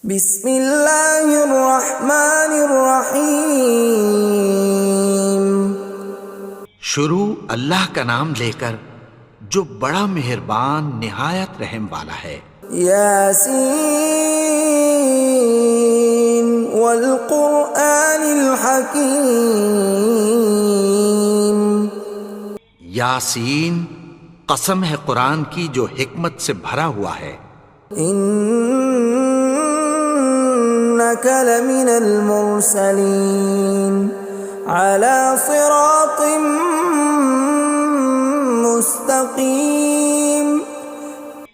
بسم اللہ الرحمن الرحیم۔ شروع اللہ کا نام لے کر جو بڑا مہربان نہایت رحم والا ہے۔ یاسین والقرآن الحکیم۔ یاسین، قسم ہے قرآن کی جو حکمت سے بھرا ہوا ہے۔ انک لمن المرسلین علی صراط مستقیم۔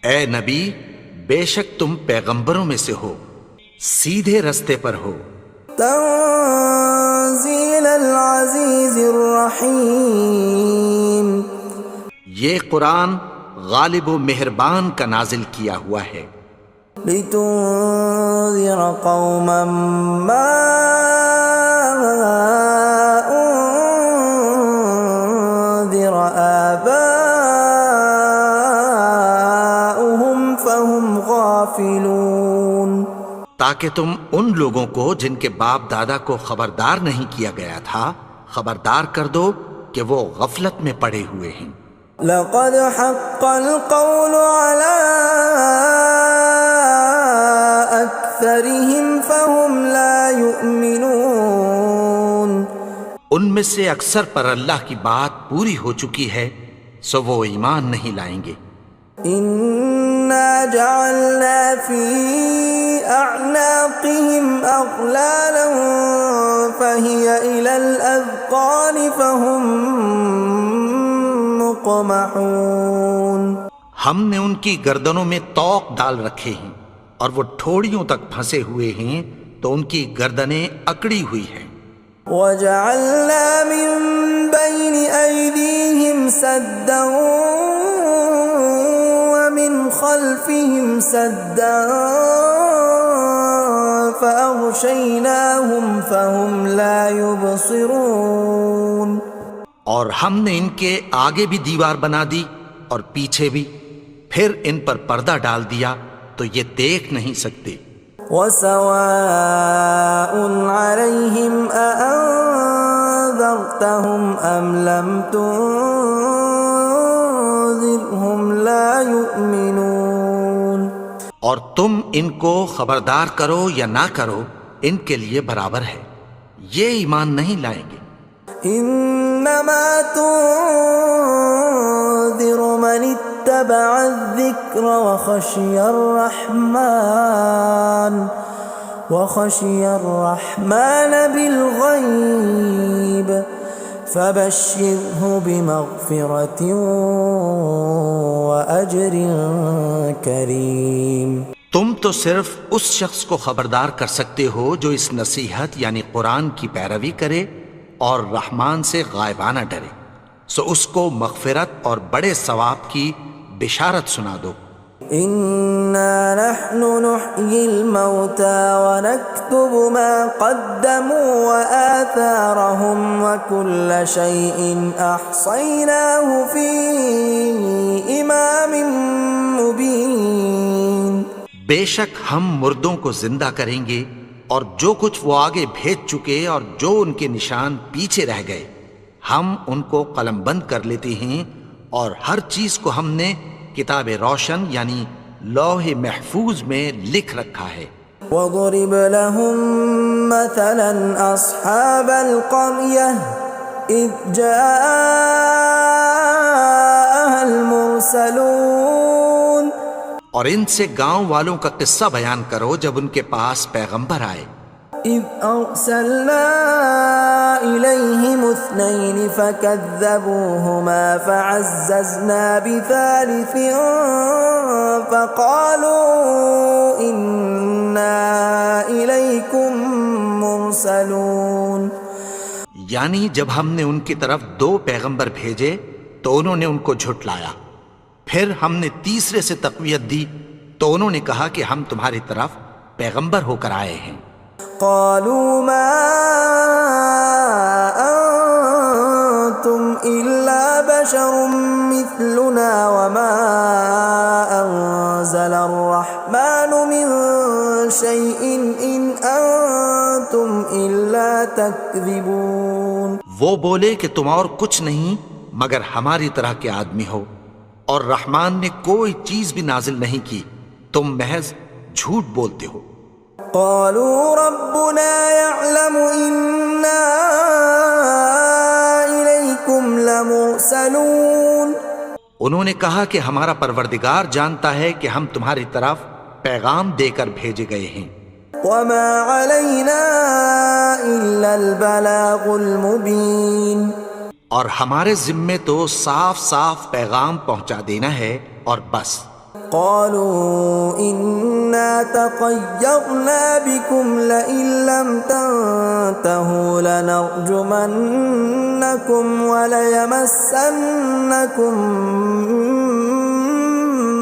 اے نبی، بے شک تم پیغمبروں میں سے ہو، سیدھے رستے پر ہو۔ تنزیل العزیز الرحیم۔ یہ قرآن غالب و مہربان کا نازل کیا ہوا ہے۔ لتنذر قوما ما انذر آباؤهم فهم غافلون۔ تاکہ تم ان لوگوں کو جن کے باپ دادا کو خبردار نہیں کیا گیا تھا خبردار کر دو کہ وہ غفلت میں پڑے ہوئے ہیں۔ لقد حق القول على أكثرهم فهم لا يؤمنون۔ ان میں سے اکثر پر اللہ کی بات پوری ہو چکی ہے سو وہ ایمان نہیں لائیں گے۔ إنا جعلنا في أعناقهم أغلالا فهي إلى الأذقان فهم مقمحون۔ ہم نے ان کی گردنوں میں طوق ڈال رکھے ہیں اور وہ ٹھوڑیوں تک پھنسے ہوئے ہیں تو ان کی گردنیں اکڑی ہوئی ہیں۔ وَجَعَلْنَا مِن بَيْنِ أَيْدِيهِمْ سَدًّا وَمِنْ خَلْفِهِمْ سَدًّا فَأَغْشَيْنَاهُمْ فَهُمْ لَا يُبْصِرُونَ۔ اور ہم نے ان کے آگے بھی دیوار بنا دی اور پیچھے بھی، پھر ان پر پردہ ڈال دیا تو یہ دیکھ نہیں سکتے۔ وَسَوَاءٌ عَلَيْهِمْ أَأَنذَرْتَهُمْ أَمْ لَمْ تُنذِرْهُمْ لَا يُؤْمِنُونَ۔ اور تم ان کو خبردار کرو یا نہ کرو ان کے لیے برابر ہے، یہ ایمان نہیں لائیں گے۔ انما تنذر من اتبع الذکر وخشی الرحمن بالغیب فبشرہ بمغفرۃ واجر کریم۔ تم تو صرف اس شخص کو خبردار کر سکتے ہو جو اس نصیحت یعنی قرآن کی پیروی کرے اور رحمان سے غائبانہ ڈرے، سو اس کو مغفرت اور بڑے ثواب کی بشارت سنا دو۔ اِنَّا نَحْنُ نُحْيِي الْمَوْتَى وَنَكْتُبُ مَا قَدَّمُوا وَآثَارَهُمْ وَكُلَّ شَيْءٍ أَحْصَيْنَاهُ فِي إِمَامٍ مُبِينٍ۔ بے شک ہم مردوں کو زندہ کریں گے اور جو کچھ وہ آگے بھیج چکے اور جو ان کے نشان پیچھے رہ گئے ہم ان کو قلم بند کر لیتے ہیں، اور ہر چیز کو ہم نے کتاب روشن یعنی لوح محفوظ میں لکھ رکھا ہے۔ وَضُرِبْ لَهُم مَّثَلًا أَصْحَابَ الْقَرْيَةِ إِذْ جَاءَهَا الْمُرْسَلُونَ۔ اور ان سے گاؤں والوں کا قصہ بیان کرو جب ان کے پاس پیغمبر آئے۔ إِذْ أَرْسَلْنَا إِلَيْهِمُ اثْنَيْنِ فَكَذَّبُوهُمَا فَعَزَّزْنَا بِثَالِثٍ فَقَالُوا إِنَّا إِلَيْكُمْ مُرْسَلُونَ۔ یعنی جب ہم نے ان کی طرف دو پیغمبر بھیجے تو انہوں نے ان کو جھٹلایا، پھر ہم نے تیسرے سے تقویت دی تو انہوں نے کہا کہ ہم تمہاری طرف پیغمبر ہو کر آئے ہیں۔ قالوا ما انتم الا بشر مثلنا وما انزل الرحمن من شيء إن أنتم إلا تكذبون. وہ بولے کہ تم اور کچھ نہیں مگر ہماری طرح کے آدمی ہو، اور رحمان نے کوئی چیز بھی نازل نہیں کی، تم محض جھوٹ بولتے ہو. قالوا ربنا يعلم إنا إليكم لمرسلون. انہوں نے کہا کہ ہمارا پروردگار جانتا ہے کہ ہم تمہاری طرف پیغام دے کر بھیجے گئے ہیں. وما علينا إلا البلاغ المبين. اور ہمارے ذمے تو صاف صاف پیغام پہنچا دینا ہے اور بس. قالوا إنا تطيرنا بكم لئن لم تنتهوا لنرجمنكم وليمسنكم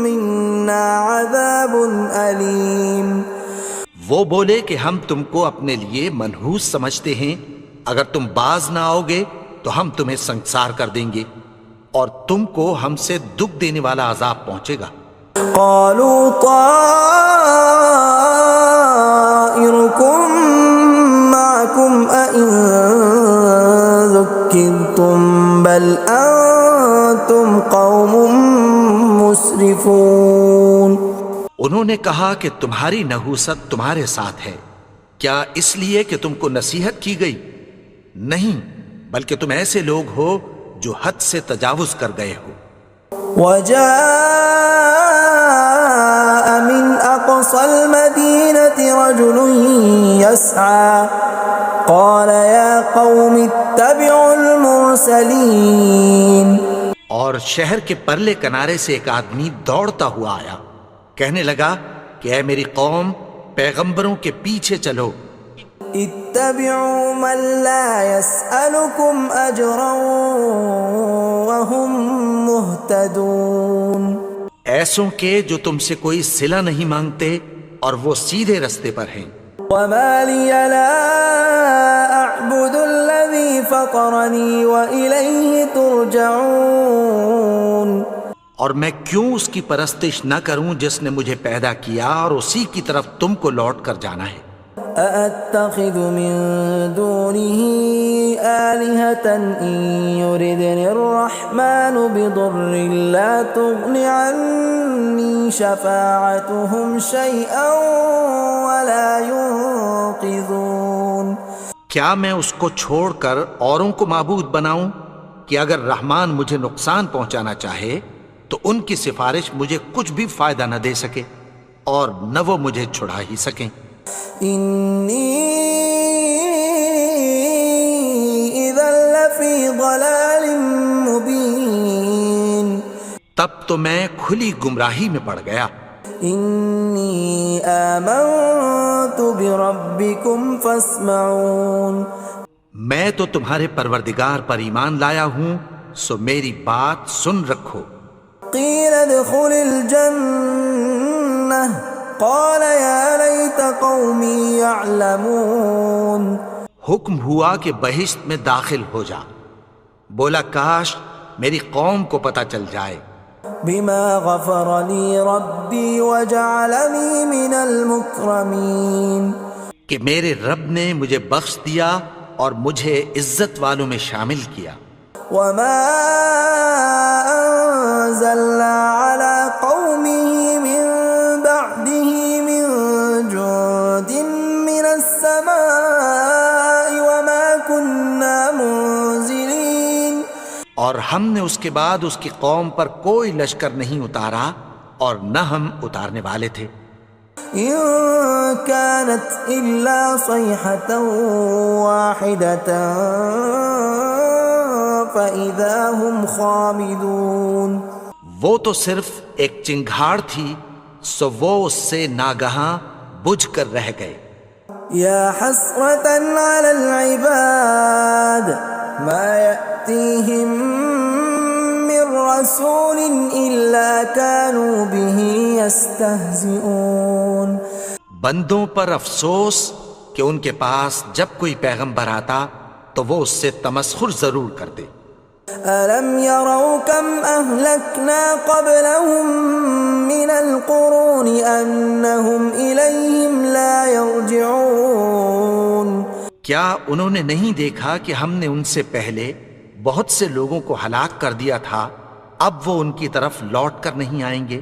منا عذاب أليم. وہ بولے کہ ہم تم کو اپنے لیے منحوس سمجھتے ہیں، اگر تم باز نہ آؤ گے تو ہم تمہیں سنسار کر دیں گے اور تم کو ہم سے دکھ دینے والا عذاب پہنچے گا. قالوا طائركم معكم أئن ذكرتم بل أنتم قوم مسرفون. انہوں نے کہا کہ تمہاری نحوست تمہارے ساتھ ہے، کیا اس لیے کہ تم کو نصیحت کی گئی؟ نہیں، بلکہ تم ایسے لوگ ہو جو حد سے تجاوز کر گئے ہو. وجاء من أقصى المدينة رجل يسعى قال يا قوم اتبعوا المرسلين. اور شہر کے پرلے کنارے سے ایک آدمی دوڑتا ہوا آیا، کہنے لگا کہ اے میری قوم، پیغمبروں کے پیچھے چلو. اتبعوا من لا يسألكم أجرا وهم مهتدون. ایسوں کے جو تم سے کوئی صلہ نہیں مانگتے اور وہ سیدھے رستے پر ہیں. وما لي لا أعبد الذي فطرني وإليه ترجعون. اور میں کیوں اس کی پرستش نہ کروں جس نے مجھے پیدا کیا اور اسی کی طرف تم کو لوٹ کر جانا ہے. أأتخذ من دونه آلهة إن يردني الرحمن بضر لا تغن عني شفاعتهم شيئا ولا ينقذون. کیا میں اس کو چھوڑ کر اوروں کو معبود بناؤں کہ اگر رحمان مجھے نقصان پہنچانا چاہے تو ان کی سفارش مجھے کچھ بھی فائدہ نہ دے سکے اور نہ وہ مجھے چھڑا ہی سکیں. إني إذا لفي ضلال مبين. تب تو میں کھلی گمراہی میں پڑ گیا. إني آمنت بربكم فاسمعون. میں تو تمہارے پروردگار پر ایمان لایا ہوں، سو میری بات سن رکھو. قيل ادخل الجنة قال يا ليت قومي يعلمون. حکم ہوا کہ بہشت میں داخل ہو جا. بولا کاش میری قوم کو پتہ چل جائے. بما غفر لي ربي وجعلني من المكرمين. کہ میرے رب نے مجھے بخش دیا اور مجھے عزت والوں میں شامل کیا. وما أنزلنا على قومه من بعده من جند من السماء وما كنا منزلين. اور ہم نے اس کے بعد اس کی قوم پر کوئی لشکر نہیں اتارا اور نہ ہم اتارنے والے تھے. إن كانت إلا صيحة واحدة فإذا هم خامدون. وہ تو صرف ایک چنگھاڑ تھی، سو وہ اس سے ناگہاں بجھ کر رہ گئے. يا حسرة على العباد ما يأتيهم من رسول إلا كانوا به يستهزئون. بندوں پر افسوس کہ ان کے پاس جب کوئی پیغمبر آتا تو وہ اس سے تمسخر ضرور کرتے. ألم يروا كم أهلكنا قبلهم من القرون أنهم إليهم لا يرجعون کیا انہوں نے نہیں دیکھا کہ ہم نے ان سے پہلے بہت سے لوگوں کو ہلاک کر دیا تھا، اب وہ ان کی طرف لوٹ کر نہیں آئیں گے؟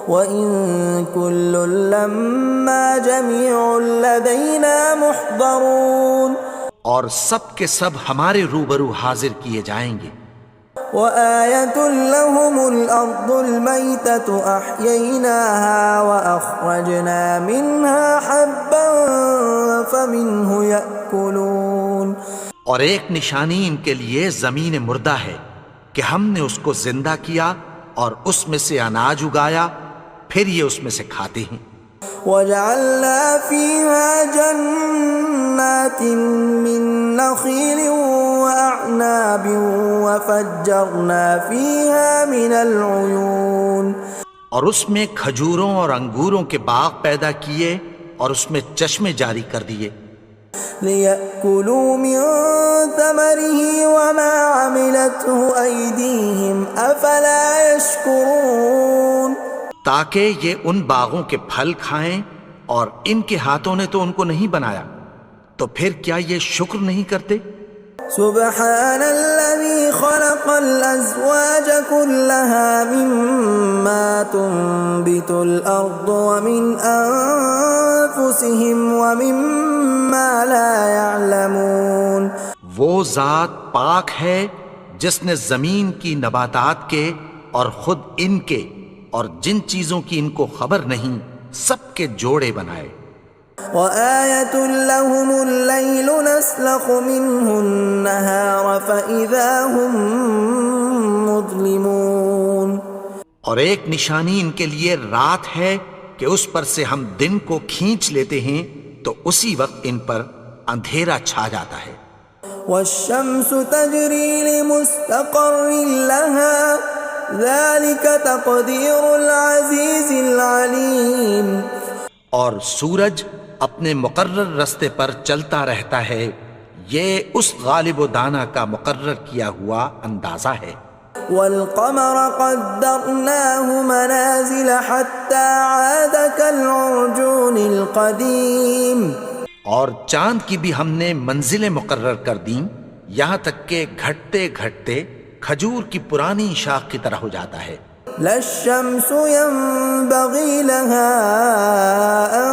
وَإِن كُلٌّ لَّمَّا جَمِيعٌ لَّدَيْنَا مُحْضَرُونَ اور سب کے سب ہمارے روبرو حاضر کیے جائیں گے۔ وَآيَةٌ لَّهُمُ الْأَرْضُ الْمَيْتَةُ أَحْيَيْنَاهَا وَأَخْرَجْنَا مِنْهَا حَبًّا فَمِنْهُ يَأْكُلُونَ اور ایک نشانی ان کے لیے زمین مردہ ہے کہ ہم نے اس کو زندہ کیا اور اس میں سے اناج اگایا، پھر یہ اس میں سے کھاتے ہیں۔ وَجَعَلْنَا فِيهَا جَنَّاتٍ مِّن نَّخِيلٍ وَأَعْنَابٍ وَفَجَّرْنَا فِيهَا مِنَ الْعُيُونِ اور اس میں کھجوروں اور انگوروں کے باغ پیدا کیے اور اس میں چشمے جاری کر دیے، لِيَأْكُلُوا مِن ثَمَرِهِ وَمَا عَمِلَتْهُ أَيْدِيهِمْ أَفَلَا يَشْكُرُونَ تاکہ یہ ان باغوں کے پھل کھائیں، اور ان کے ہاتھوں نے تو ان کو نہیں بنایا، تو پھر کیا یہ شکر نہیں کرتے؟ سبحان الذي خلق الأزواج كلها مما تنبت الأرض ومن أنفسهم ومما لا يعلمون وہ ذات پاک ہے جس نے زمین کی نباتات کے اور خود ان کے اور جن چیزوں کی ان کو خبر نہیں سب کے جوڑے بنائے۔ وَآيَةٌ لَّهُمُ اللَّيْلُ نَسْلَخُ مِنْهُ النَّهَارَ فَإِذَا هُم مُظْلِمُونَ اور ایک نشانی ان کے لیے رات ہے کہ اس پر سے ہم دن کو کھینچ لیتے ہیں تو اسی وقت ان پر اندھیرا چھا جاتا ہے۔ وَالشَّمْسُ تَجْرِي لِمُسْتَقَرٍّ لَّهَا ذَلِكَ تَقْدِيرُ الْعَزِيزِ الْعَلِيمِ اور سورج اپنے مقرر رستے پر چلتا رہتا ہے، یہ اس غالب و دانا کا مقرر کیا ہوا اندازہ ہے۔ وَالْقَمَرَ قَدَّرْنَاهُ مَنَازِلَ حَتَّى عَادَ كَالْعُرْجُونِ الْقَدِيمِ اور چاند کی بھی ہم نے منزلیں مقرر کر دیں، یہاں تک کہ گھٹتے گھٹتے کھجور کی پرانی شاخ کی طرح ہو جاتا ہے۔ لا الشمس ينبغي لها أن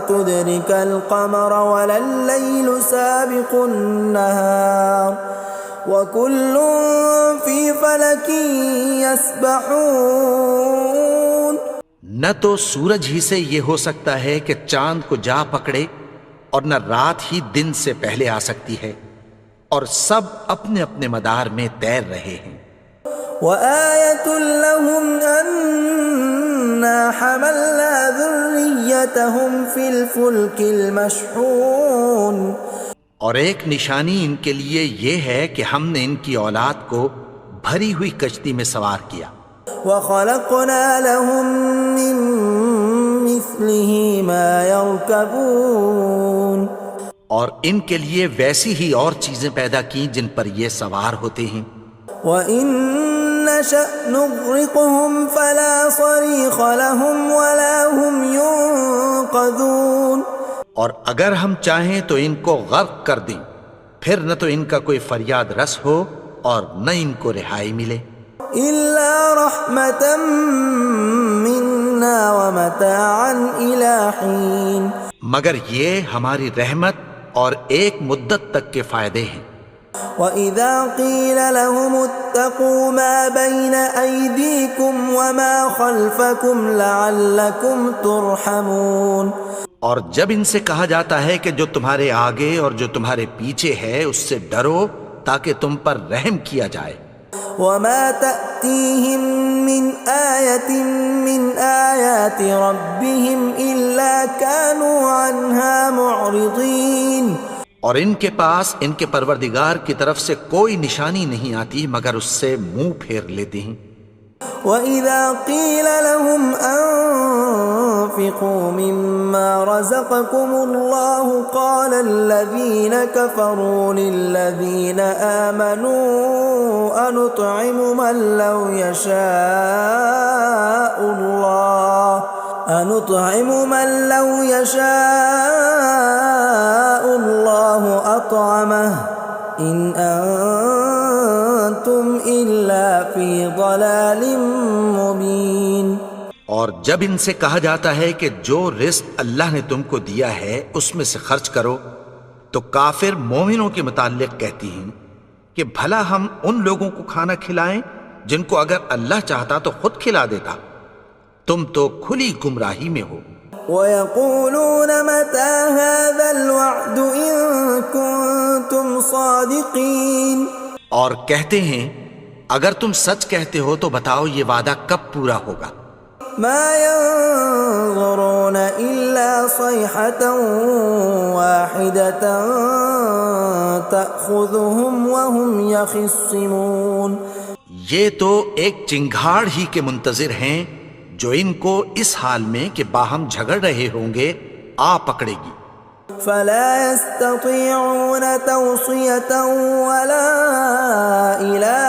تدرك القمر ولا الليل سابق النهار وكل في فلك يسبحون نہ تو سورج ہی سے یہ ہو سکتا ہے کہ چاند کو جا پکڑے، اور نہ رات ہی دن سے پہلے آ سکتی ہے، اور سب اپنے اپنے مدار میں تیر رہے ہیں۔ وَآيَةٌ لَّهُمْ أَنَّا حَمَلْنَا ذُرِّيَّتَهُمْ فِي الْفُلْكِ الْمَشْحُونِ اور ایک نشانی ان کے لیے یہ ہے کہ ہم نے ان کی اولاد کو بھری ہوئی کشتی میں سوار کیا۔ وَخَلَقْنَا لَهُم مِّن مِّثْلِهِ مَا يَرْكَبُونَ اور ان کے لیے ویسی ہی اور چیزیں پیدا کی جن پر یہ سوار ہوتے ہیں۔ وَإِن نَّشَأْ نُغْرِقْهُمْ فَلَا صَرِيخَ لَهُمْ وَلَا هُمْ يُنقَذُونَ اور اگر ہم چاہیں تو ان کو غرق کر دیں، پھر نہ تو ان کا کوئی فریاد رس ہو اور نہ ان کو رہائی ملے۔ إِلَّا رَحْمَةً مِّنَّا وَمَتَاعًا إِلَىٰ حِينٍ مگر یہ ہماری رحمت اور ایک مدت تک کے فائدے ہیں۔ وَإِذَا قِيلَ لَهُمُ اتَّقُوا مَا بَيْنَ أَيْدِيكُمْ وَمَا خَلْفَكُمْ لَعَلَّكُمْ تُرْحَمُونَ اور جب ان سے کہا جاتا ہے کہ جو تمہارے آگے اور جو تمہارے پیچھے ہے اس سے ڈرو تاکہ تم پر رحم کیا جائے۔ وَمَا تَأْتِيهِم مِّنْ آيَةٍ مِّنْ آيَاتِ رَبِّهِمْ إِلَّا كَانُوا عَنْهَا مُعْرِضِينَ اور ان کے پاس ان کے پروردگار کی طرف سے کوئی نشانی نہیں آتی مگر اس سے منہ پھیر لیتے ہیں۔ وَإِذَا قِيلَ لَهُمْ وأنفقوا مما رزقكم الله قال الذين كفروا للذين آمنوا أنطعم من لو يشاء الله أطعمه إن أنتم إلا في ضلال مبين۔ اور جب ان سے کہا جاتا ہے کہ جو رزق اللہ نے تم کو دیا ہے اس میں سے خرچ کرو، تو کافر مومنوں کے متعلق کہتی ہیں کہ بھلا ہم ان لوگوں کو کھانا کھلائیں جن کو اگر اللہ چاہتا تو خود کھلا دیتا، تم تو کھلی گمراہی میں ہو۔ وَيَقُولُونَ مَتَى هَذَا الْوَعْدُ إِن كُنتُمْ صَادِقِينَ، اور کہتے ہیں اگر تم سچ کہتے ہو تو بتاؤ یہ وعدہ کب پورا ہوگا۔ مَا يَنظُرُونَ إِلَّا صَيْحَةً وَاحِدَةً تَأْخُذُهُمْ وَهُمْ يَخِصِّمُونَ، یہ تو ایک چنگھاڑ ہی کے منتظر ہیں جو ان کو اس حال میں کہ باہم جھگڑ رہے ہوں گے آ پکڑے گی۔ فَلَا يَسْتَطِيعُونَ تَوْصِيَةً وَلَا إِلَىٰ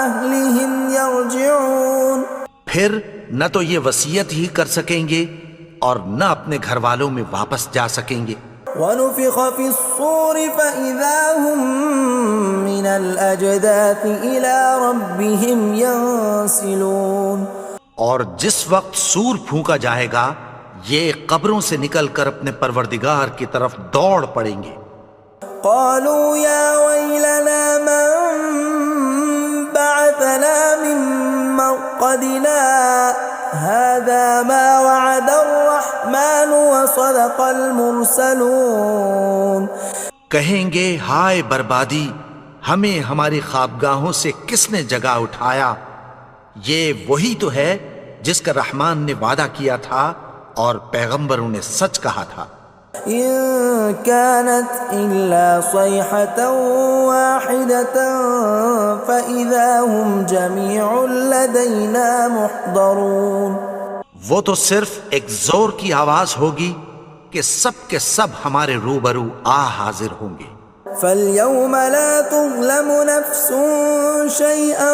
أَهْلِهِمْ يَرْجِعُونَ، پھر نہ تو یہ وصیت ہی کر سکیں گے اور نہ اپنے گھر والوں میں واپس جا سکیں گے۔ وَنُفِخَ فِي الصُّورِ فَإِذَا هُم مِّنَ الْأَجْدَاثِ إِلَىٰ رَبِّهِمْ يَنسِلُونَ، اور جس وقت سور پھونکا جائے گا یہ قبروں سے نکل کر اپنے پروردگار کی طرف دوڑ پڑیں گے۔ قالوا يا ويلنا من بعثنا من مرقدنا هذا ما وعد الرحمن وصدق المرسلون، کہیں گے ہائے بربادی، ہمیں ہماری خوابگاہوں سے کس نے جگا اٹھایا، یہ وہی تو ہے جس کا رحمان نے وعدہ کیا تھا اور پیغمبروں نے سچ کہا تھا۔ إن كانت إلا صيحة واحدة فإذا هم جميع لدينا محضرون، وہ تو صرف ایک زور کی آواز ہوگی کہ سب کے سب ہمارے روبرو آ حاضر ہوں گے۔ فاليوم لا تظلم نفس شيئا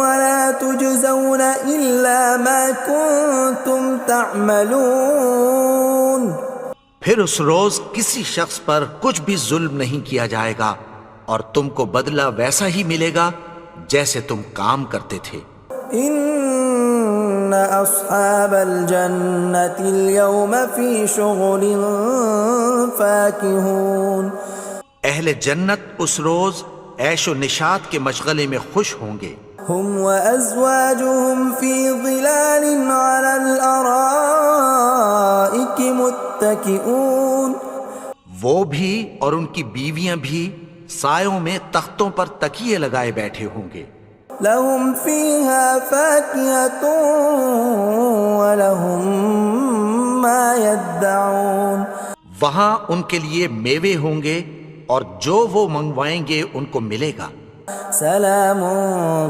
ولا تجزون إلا ما كنتم تعملون، پھر اس روز کسی شخص پر کچھ بھی ظلم نہیں کیا جائے گا اور تم کو بدلہ ویسا ہی ملے گا جیسے تم کام کرتے تھے۔ ان اصحاب الجنة اليوم في شغل فاكهون، اہل جنت اس روز عیش و نشاط کے مشغلے میں خوش ہوں گے۔ هم وازواجهم في ظلال على الارائك متكئون، وہ بھی اور ان کی بیویاں بھی سایوں میں تختوں پر تکیے لگائے بیٹھے ہوں گے۔ لهم فيها فاكهة ولهم ما يدعون، وہاں ان کے لیے میوے ہوں گے اور جو وہ منگوائیں گے ان کو ملے گا۔ سلام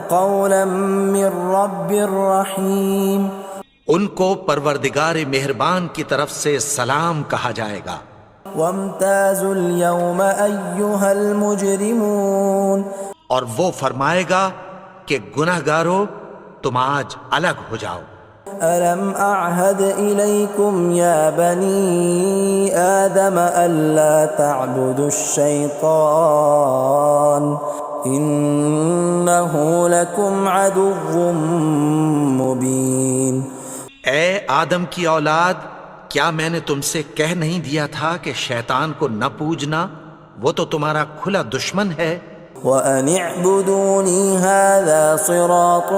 قولا من رب رحیم، ان کو پروردگار مہربان کی طرف سے سلام کہا جائے گا۔ وامتازوا اليوم ایھا المجرمون، اور وہ فرمائے گا کہ گنہگارو تم آج الگ ہو جاؤ۔ ألم أعهد إليكم يا بني آدم ألا تعبدوا الشيطان إنه لكم عدو مبين۔ اے آدم کی اولاد، کیا میں نے تم سے کہہ نہیں دیا تھا کہ شیطان کو نہ پوجنا، وہ تو تمہارا کھلا دشمن ہے۔ وَأَنِ اعْبُدُونِي هَذَا صِرَاطٌ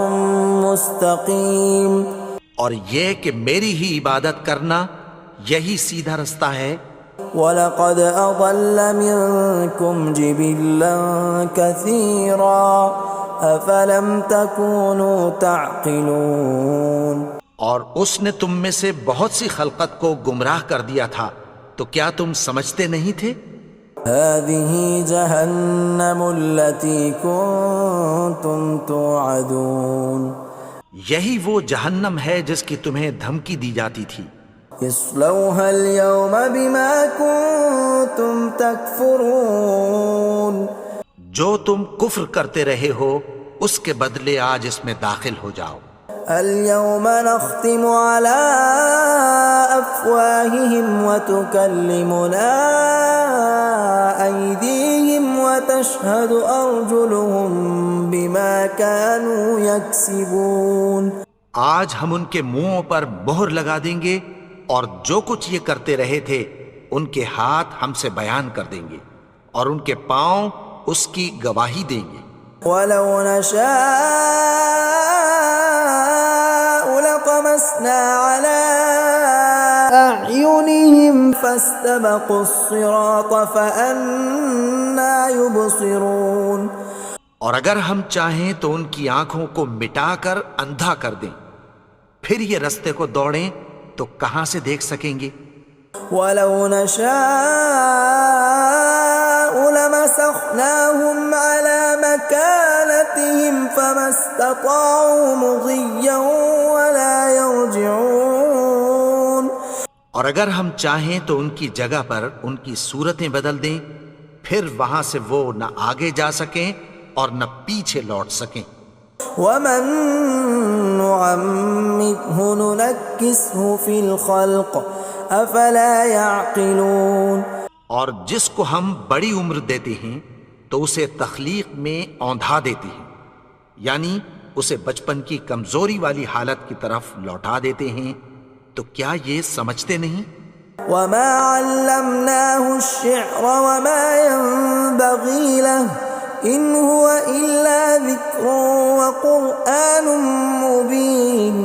مُسْتَقِيمٌ، اور یہ کہ میری ہی عبادت کرنا یہی سیدھا رستہ ہے۔ وَلَقَدْ أَضَلَّ مِنْكُمْ جِبِلًّا كَثِيرًا أَفَلَمْ تَكُونُوا تَعْقِلُونَ، اور اس نے تم میں سے بہت سی خلقت کو گمراہ کر دیا تھا، تو کیا تم سمجھتے نہیں تھے؟ هَذِهِ جَهَنَّمُ الَّتِي كُنْتُمْ تُوعَدُونَ، یہی وہ جہنم ہے جس کی تمہیں دھمکی دی جاتی تھی. اصلوها اليوم بما كنتم تكفرون. جو تم کفر کرتے رہے ہو اس کے بدلے آج اس میں داخل ہو جاؤ. اليوم نختم على أفواههم وتكلمنا أيديهم وتشهد أرجلهم بما كانوا يكسبون. آج ہم ان کے منہوں پر مہر لگا دیں گے اور جو کچھ یہ کرتے رہے تھے ان کے ہاتھ ہم سے بیان کر دیں گے اور ان کے پاؤں اس کی گواہی دیں گے. ولو نشاء لطمسنا على أعينهم فاستبقوا الصراط فأنى يبصرون. اور اگر ہم چاہیں تو ان کی آنکھوں کو مٹا کر اندھا کر دیں، پھر یہ رستے کو دوڑیں تو کہاں سے دیکھ سکیں گے. ولو نشاء لمسخناهم على مكانتهم فما استطاعوا مضيا ولا يرجعون. اور اگر ہم چاہیں تو ان کی جگہ پر ان کی صورتیں بدل دیں، پھر وہاں سے وہ نہ آگے جا سکیں اور نہ پیچھے لوٹ سکیں. ومن نعمره ننكسه في الخلق افلا يعقلون. اور جس کو ہم بڑی عمر دیتے ہیں تو اسے تخلیق میں اوندھا دیتے ہیں، یعنی اسے بچپن کی کمزوری والی حالت کی طرف لوٹا دیتے ہیں. تو کیا یہ سمجھتے نہیں؟ وما علمناه الشعر وما ينبغي له ان هو الا ذکر وقرآن مبین.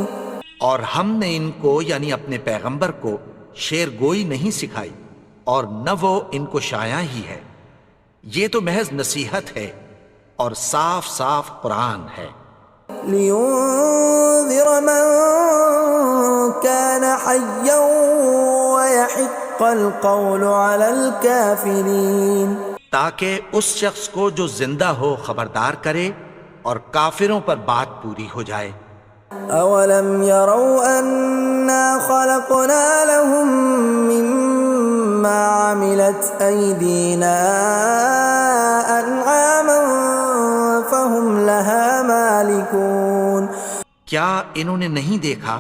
اور ہم نے ان کو یعنی اپنے پیغمبر کو شعر گوئی نہیں سکھائی اور نہ وہ ان کو شایع ہی ہے، یہ تو محض نصیحت ہے اور صاف صاف قرآن ہے. لينذر من كان حيا ويحق القول على الكافرين. تاکہ اس شخص کو جو زندہ ہو خبردار کرے اور کافروں پر بات پوری ہو جائے. اولم يروا انا خلقنا لهم مما عملت ايدينا انعاما فهم لها مالكون. کیا انہوں نے نہیں دیکھا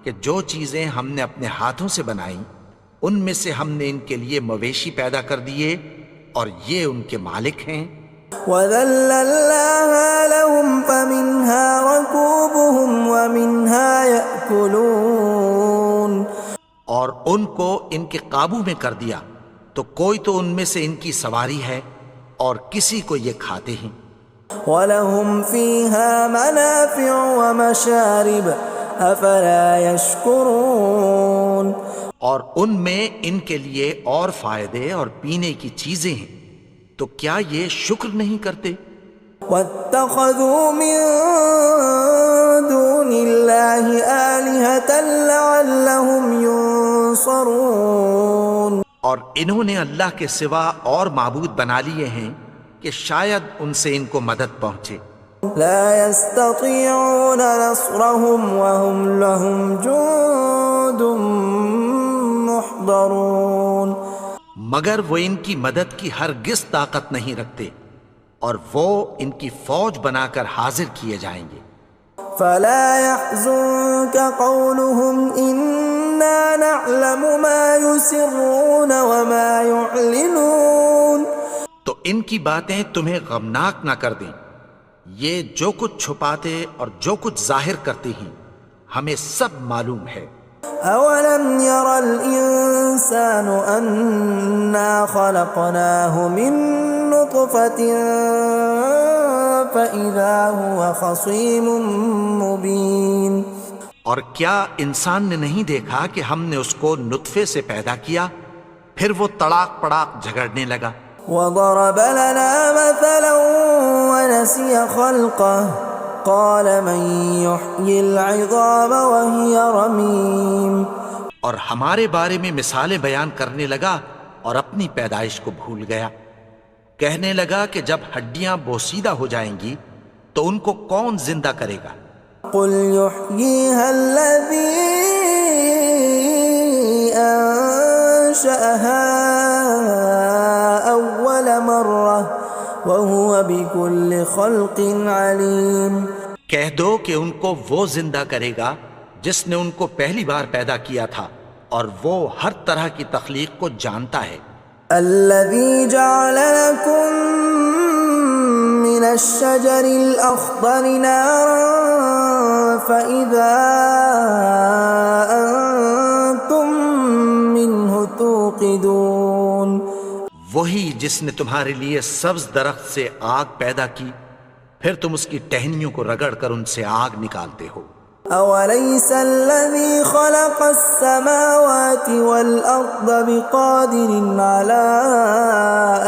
کہ جو چیزیں ہم نے اپنے ہاتھوں سے بنائیں ان میں سے ہم نے ان کے لیے مویشی پیدا کر دیے اور یہ ان کے مالک ہیں. وَذَلَّلْنَاهَا لَهُمْ فَمِنْهَا رَكُوبُهُمْ وَمِنْهَا يَأْكُلُونَ. اور ان کو ان کے قابو میں کر دیا تو کوئی تو ان میں سے ان کی سواری ہے اور کسی کو یہ کھاتے ہیں. وَلَهُمْ فِيهَا مَنَافِعُ وَمَشَارِبُ أَفَلَا يَشْكُرُونَ. اور ان میں ان کے لیے اور فائدے اور پینے کی چیزیں ہیں، تو کیا یہ شکر نہیں کرتے؟ وَاتَّخَذُوا مِن دُونِ اللَّهِ آلِهَةً لَعَلَّهُمْ يُنصَرُونَ. اور انہوں نے اللہ کے سوا اور معبود بنا لیے ہیں کہ شاید ان سے ان کو مدد پہنچے. لا يستطيعون نصرهم وهم لهم جند محضرون. مگر وہ ان کی مدد کی ہرگز طاقت نہیں رکھتے اور وہ ان کی فوج بنا کر حاضر کیے جائیں گے. فلا يحزنك قولهم إنا نعلم ما يسرون وما يعلنون. تو ان کی باتیں تمہیں غمناک نہ کر دیں، یہ جو کچھ چھپاتے اور جو کچھ ظاہر کرتے ہیں ہمیں سب معلوم ہے. أولم ير الإنسان أنا خلقناه من نطفة فإذا هو خصيم مبين. اور کیا انسان نے نہیں دیکھا کہ ہم نے اس کو نطفے سے پیدا کیا پھر وہ تڑاک پڑاک جھگڑنے لگا. وضرب لنا مثلا ونسي خلقه قال من يحيي العظام وهي رميم. اور ہمارے بارے میں مثالیں بیان کرنے لگا اور اپنی پیدائش کو بھول گیا. کہنے لگا کہ جب ہڈیاں بوسیدہ ہو جائیں گی تو ان کو کون زندہ کرے گا قل يحييها الذي أنشأها أول مرة وهو بكل خلق عليم. کہہ دو کہ ان کو وہ زندہ کرے گا جس نے ان کو پہلی بار پیدا کیا تھا اور وہ ہر طرح کی تخلیق کو جانتا ہے. الذي جعل لكم من الشجر الأخضر نارا فإذا أنتم منه توقدون. وہی جس نے تمہارے لیے سبز درخت سے آگ پیدا کی پھر تم اس کی ٹہنیوں کو رگڑ کر ان سے آگ نکالتے ہو. أوليس الذي خلق السماوات والأرض بقادر على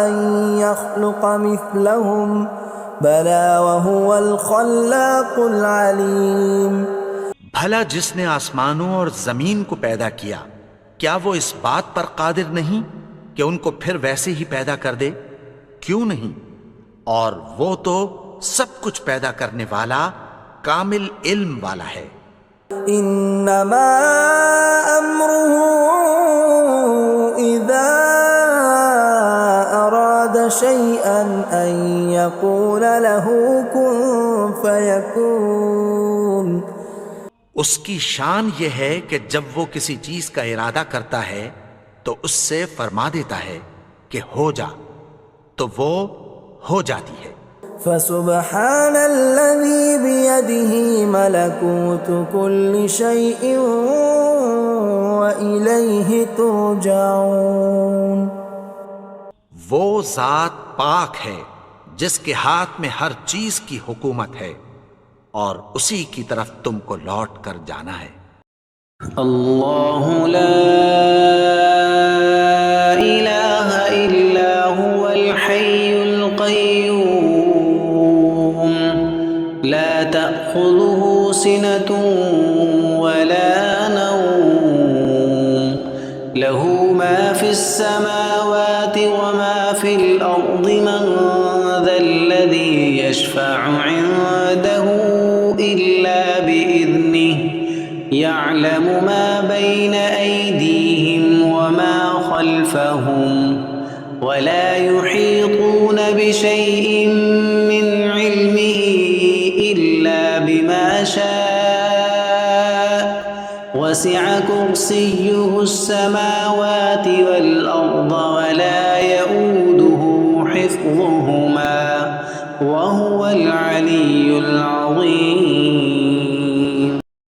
أن يخلق مثلهم بلى وهو الخلاق العليم. بھلا جس نے آسمانوں اور زمین کو پیدا کیا کیا وہ اس بات پر قادر نہیں کہ ان کو پھر ویسے ہی پیدا کر دے؟ کیوں نہیں؟ اور وہ تو سب کچھ پیدا کرنے والا کامل علم والا ہے. انما امره اذا اراد شيئا ان يقول له كن فيكون. اس کی شان یہ ہے کہ جب وہ کسی چیز کا ارادہ کرتا ہے تو اس سے فرما دیتا ہے کہ ہو جا تو وہ ہو جاتی ہے. فسبحان الذي بيده ملكوت كل شيء وإليه ترجعون. وہ ذات پاک ہے جس کے ہاتھ میں ہر چیز کی حکومت ہے اور اسی کی طرف تم کو لوٹ کر جانا ہے. اللہ لا الہ الا هو الحی القیوم لا تأخذه سنة ولا نوم له ما في السماوات وما في الأرض من ذا الذي يشفع عنده إلا بإذنه يعلم ما بين أيديهم وما خلفهم ولا يحيطون بشيء من علمه إلا بما شاء وسع كرسيه السماوات والأرض ولا يؤوده حفظهما وهو العلي العظيم.